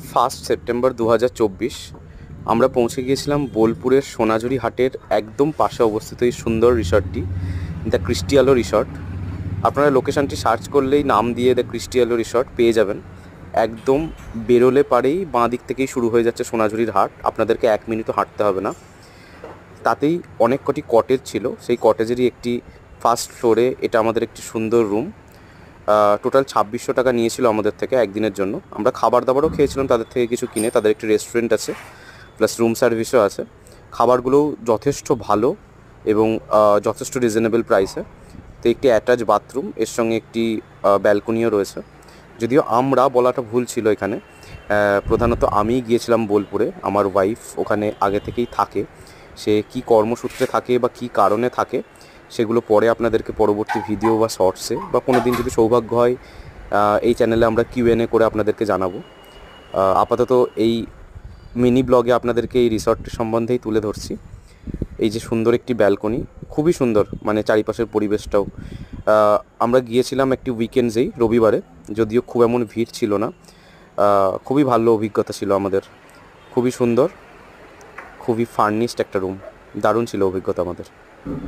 1 September 2024 আমরা পৌঁছে গিয়েছিলাম বোলপুরের সোনাঝুরি হাটের একদম পাশে অবস্থিত এই সুন্দর রিসর্টটি, দ্য ক্রিস্টিয়ালো রিসর্ট। আপনারা লোকেশনটি সার্চ করলেই নাম দিয়ে দ্য ক্রিস্টিয়ালো রিসর্ট পেয়ে যাবেন। একদম বেরোলে পারেই বাঁ দিক থেকেই শুরু হয়ে যাচ্ছে সোনাঝুরির হাট। আপনাদেরকে 1 মিনিটও হাঁটতে হবে না। তাতেই অনেক কটি কটেজ ছিল, সেই কটেজেরই একটি ফার্স্ট ফ্লোরে এটা আমাদের একটি সুন্দর রুম। টোটাল 2600 টাকা নিয়েছিল আমাদের থেকে একদিনের জন্য। আমরা খাবার দাবারও খেয়েছিলাম তাদের থেকে কিছু কিনে। তাদের একটি রেস্টুরেন্ট আছে, প্লাস রুম সার্ভিসও আছে। খাবারগুলোও যথেষ্ট ভালো এবং যথেষ্ট রিজনেবল প্রাইসে। তো একটি অ্যাটাচ বাথরুম, এর সঙ্গে একটি ব্যালকনিও রয়েছে। যদিও আমরা বলাটা ভুল ছিল এখানে, প্রধানত আমিই গিয়েছিলাম বোলপুরে। আমার ওয়াইফ ওখানে আগে থেকেই থাকে। সে কী কর্মসূত্রে থাকে বা কী কারণে থাকে সেগুলো পরে আপনাদেরকে পরবর্তী ভিডিও বা শর্টসে বা কোনো দিন যদি সৌভাগ্য হয় এই চ্যানেলে আমরা Q&A করে আপনাদেরকে জানাবো। আপাতত এই মিনি ব্লগে আপনাদেরকে এই রিসর্টটি সম্বন্ধেই তুলে ধরছি। এই যে সুন্দর একটি ব্যালকনি, খুবই সুন্দর, মানে চারিপাশের পরিবেশটাও। আমরা গিয়েছিলাম একটি উইকেন্ডসেই, রবিবারে, যদিও খুব এমন ভিড় ছিল না। খুবই ভালো অভিজ্ঞতা ছিল আমাদের, খুবই সুন্দর, খুবই ফার্নিশড একটা রুম। দারুণ ছিল অভিজ্ঞতা আমাদের।